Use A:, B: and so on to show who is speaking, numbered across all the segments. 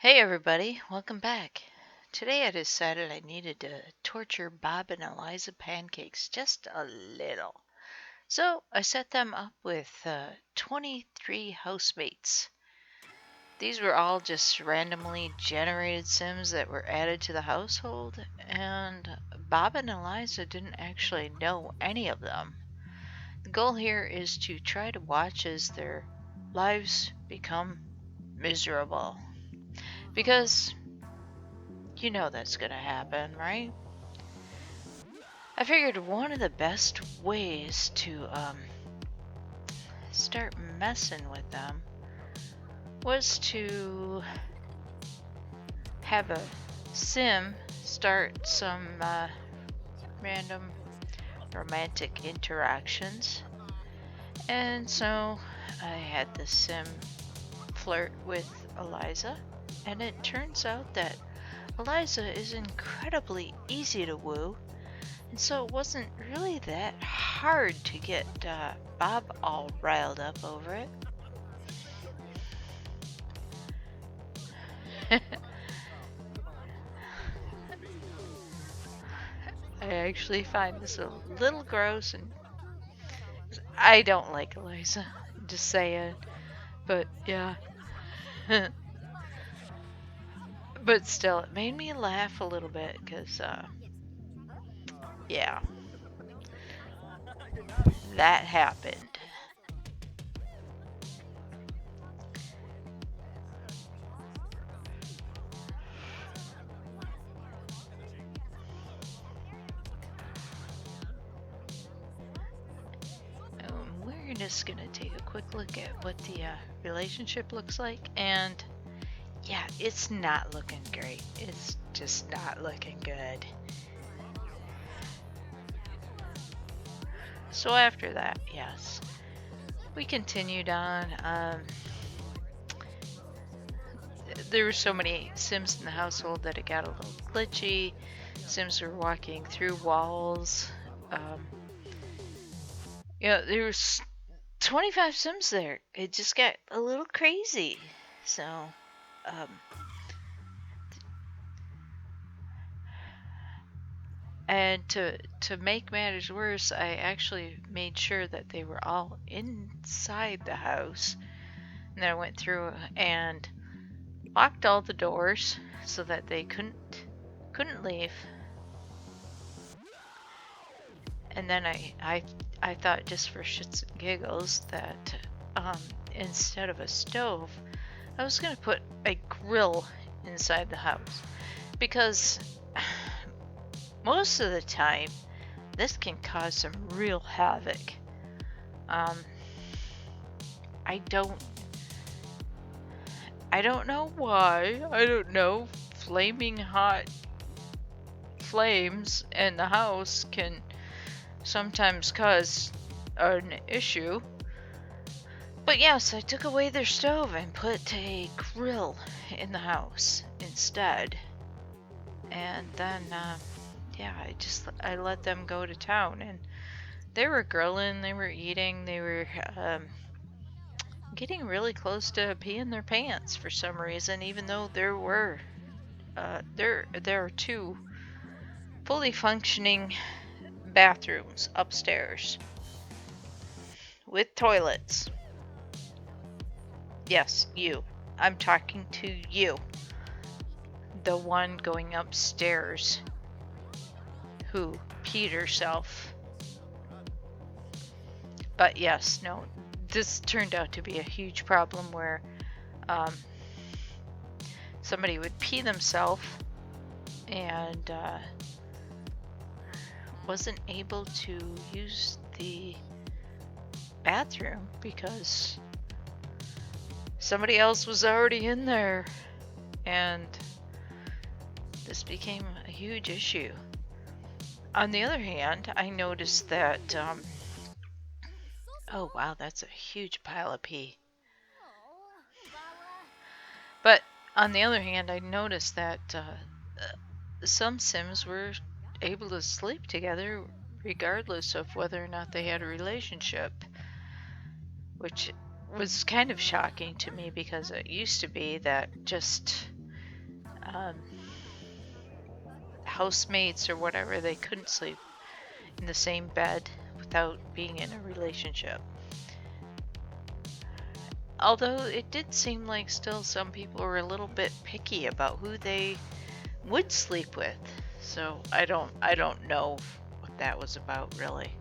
A: Hey everybody, welcome back. Today I decided I needed to torture Bob and Eliza Pancakes just a little. So I set them up with 23 housemates. These were all just randomly generated Sims that were added to the household, and Bob and Eliza didn't actually know any of them. The goal here is to try to watch as their lives become miserable. Because you know that's gonna happen, right? I figured one of the best ways to start messing with them was to have a sim start some random romantic interactions. And so I had the sim flirt with Eliza, and it turns out that Eliza is incredibly easy to woo. And so it wasn't really that hard to get Bob all riled up over it. I actually find this a little gross, and I don't like Eliza. Just saying. But yeah. But still, it made me laugh a little bit because, yeah, that happened. We're just gonna take a quick look at what the relationship looks like, and yeah, it's not looking great. It's just not looking good. So after that, yes, we continued on. There were so many Sims in the household that it got a little glitchy. Sims were walking through walls. Um, there was 25 Sims there. It just got a little crazy. So, um, and to make matters worse, I actually made sure that they were all inside the house. And then I went through and locked all the doors so that they couldn't leave. And then I thought, just for shits and giggles, that instead of a stove, I was gonna put a grill inside the house, because most of the time this can cause some real havoc. Um, I don't know why. I don't know. Flaming hot flames in the house can sometimes cause an issue. But yes, I took away their stove and put a grill in the house instead. And then, yeah, I let them go to town, and they were grilling, they were eating, they were getting really close to peeing their pants for some reason, even though there are two fully functioning bathrooms upstairs with toilets. Yes, you. I'm talking to you. The one going upstairs who peed herself. But yes, no, this turned out to be a huge problem where somebody would pee themselves and wasn't able to use the bathroom because somebody else was already in there, and this became a huge issue. On the other hand, I noticed that oh wow, that's a huge pile of pee. But on the other hand, I noticed that some Sims were able to sleep together regardless of whether or not they had a relationship, which was kind of shocking to me, because it used to be that just um, housemates or whatever, they couldn't sleep in the same bed without being in a relationship. Although it did seem like still some people were a little bit picky about who they would sleep with. So I don't know what that was about really.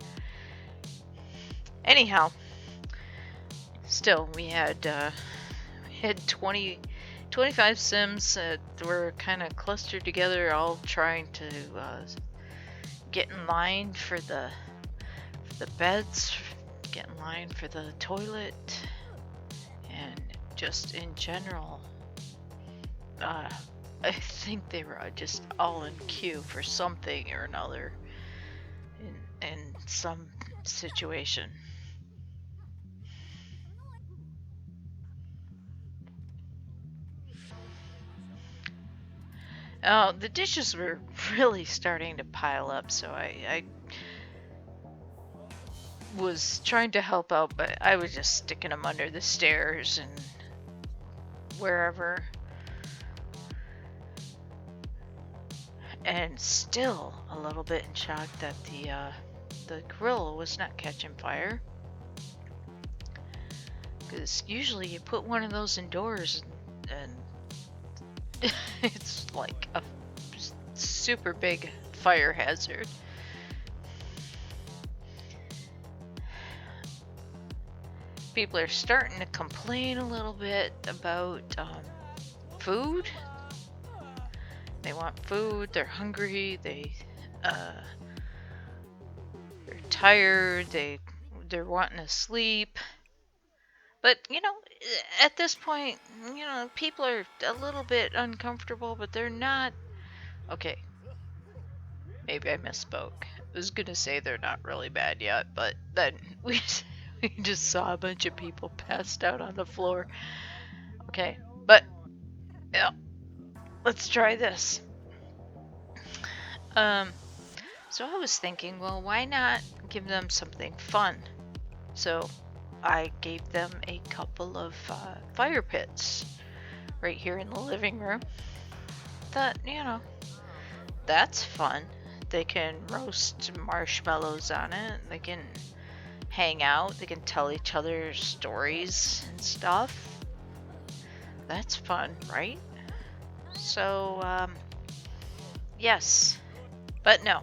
A: Anyhow, still we had 25 Sims that were kind of clustered together, all trying to get in line for the beds, get in line for the toilet, and just in general, I think they were just all in queue for something or another in some situation. Oh, the dishes were really starting to pile up, so I was trying to help out, but I was just sticking them under the stairs and wherever. And still a little bit in shock that the grill was not catching fire. Because usually you put one of those indoors and it's like a super big fire hazard. People are starting to complain a little bit about food. They want food, they're hungry, they're tired, they're wanting to sleep. But, at this point, people are a little bit uncomfortable, but they're not. Okay, maybe I misspoke. I was gonna say they're not really bad yet, but then we just saw a bunch of people passed out on the floor. Okay, but yeah, let's try this. So I was thinking, well, why not give them something fun? So I gave them a couple of fire pits right here in the living room. Thought, that's fun. They can roast marshmallows on it. They can hang out. They can tell each other stories and stuff. That's fun, right? So, yes. But no.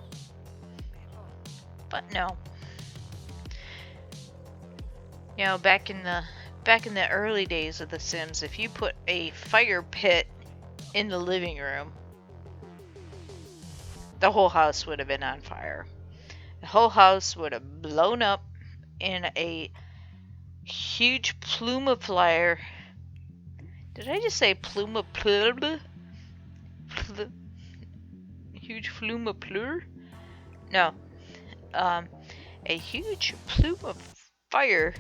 A: Back in the early days of The Sims, if you put a fire pit in the living room, the whole house would have been on fire. The whole house would have blown up in a huge plume of fire. Did I just say plume of plur? Huge plume of plur? No. A huge plume of fire,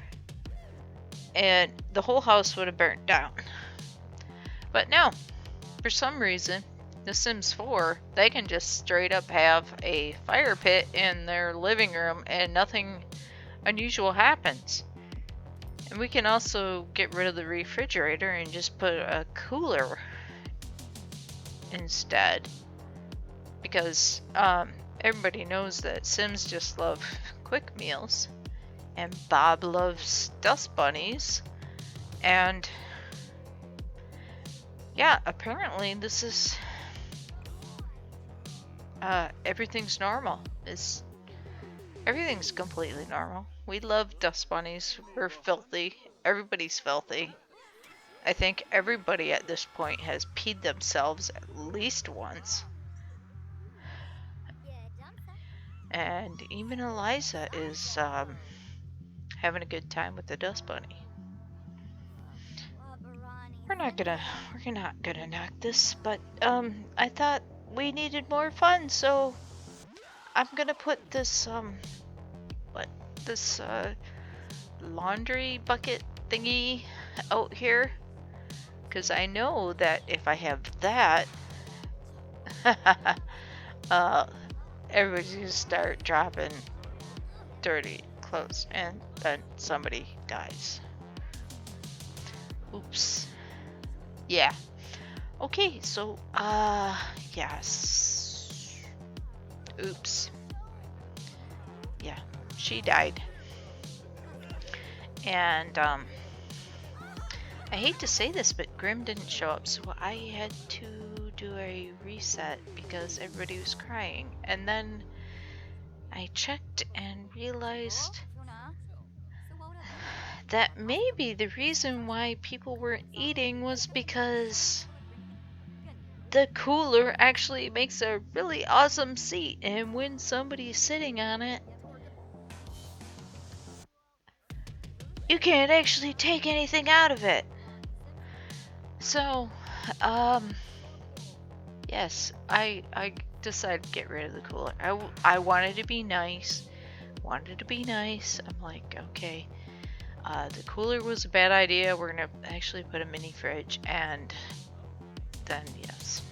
A: and the whole house would have burnt down. But no, for some reason, The Sims 4, they can just straight up have a fire pit in their living room and nothing unusual happens. And we can also get rid of the refrigerator and just put a cooler instead. Because everybody knows that Sims just love quick meals. And Bob loves dust bunnies. And yeah, apparently this is everything's normal. Everything's completely normal. We love dust bunnies. We're filthy. Everybody's filthy. I think everybody at this point has peed themselves at least once. And even Eliza is having a good time with the dust bunny. We're not gonna knock this, but I thought we needed more fun, so I'm gonna put this laundry bucket thingy out here, because I know that if I have that, everybody's gonna start dropping dirty clothes, and then somebody dies. Oops. Yeah. Okay, so, yes. Oops. Yeah, she died. And, I hate to say this, but Grim didn't show up, so I had to do a reset because everybody was crying. And then I checked and realized that maybe the reason why people weren't eating was because the cooler actually makes a really awesome seat, and when somebody's sitting on it, you can't actually take anything out of it. So, yes, I decided to get rid of the cooler. I wanted to be nice. I'm like, okay, the cooler was a bad idea. We're gonna actually put a mini fridge, and then yes,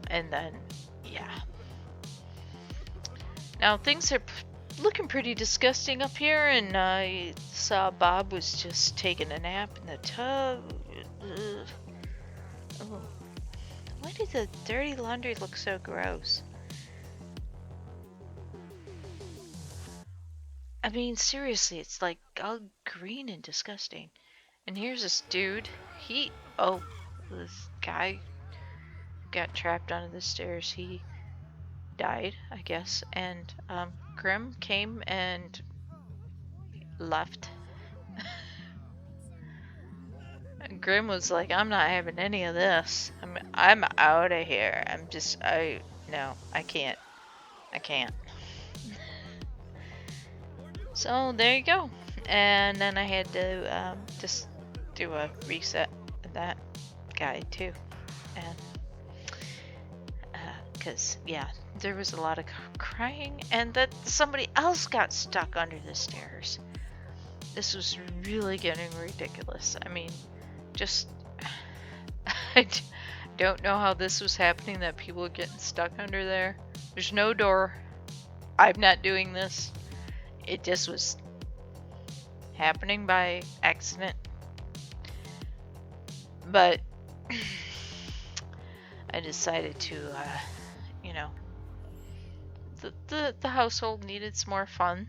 A: and then yeah. Now things are looking pretty disgusting up here, and I saw Bob was just taking a nap in the tub. Ugh. Oh, why did the dirty laundry look so gross? I mean, seriously, it's like all green and disgusting. And here's this dude. Oh, this guy got trapped under the stairs. He died, I guess. And, Grim came and left. Grim was like, I'm not having any of this. I'm out of here. No, I can't. I can't. So there you go. And then I had to just do a reset of that guy too. And because yeah, there was a lot of crying, and that somebody else got stuck under the stairs. This was really getting ridiculous. I mean, just I don't know how this was happening, that people were getting stuck under there. There's no door. I'm not doing this. It just was happening by accident. But I decided to, you know, the household needed some more fun,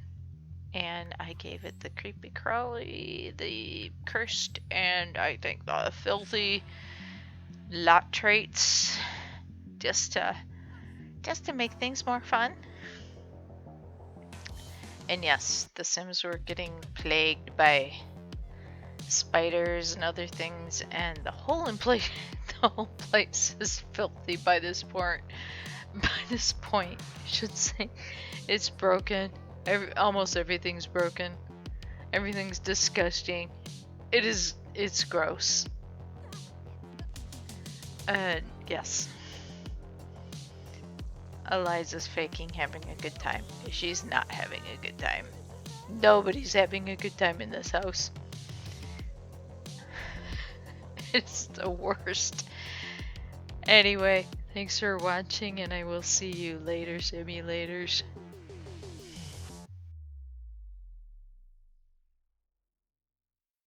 A: and I gave it the creepy crawly, the cursed, and I think the filthy lot traits, just to make things more fun. And yes, the Sims were getting plagued by spiders and other things, and the whole place is filthy by this point. By this point, I should say, it's broken. Almost everything's broken. Everything's disgusting. It's gross. Yes. Eliza's faking having a good time. She's not having a good time. Nobody's having a good time in this house. It's the worst. Anyway, thanks for watching, and I will see you later, simulators.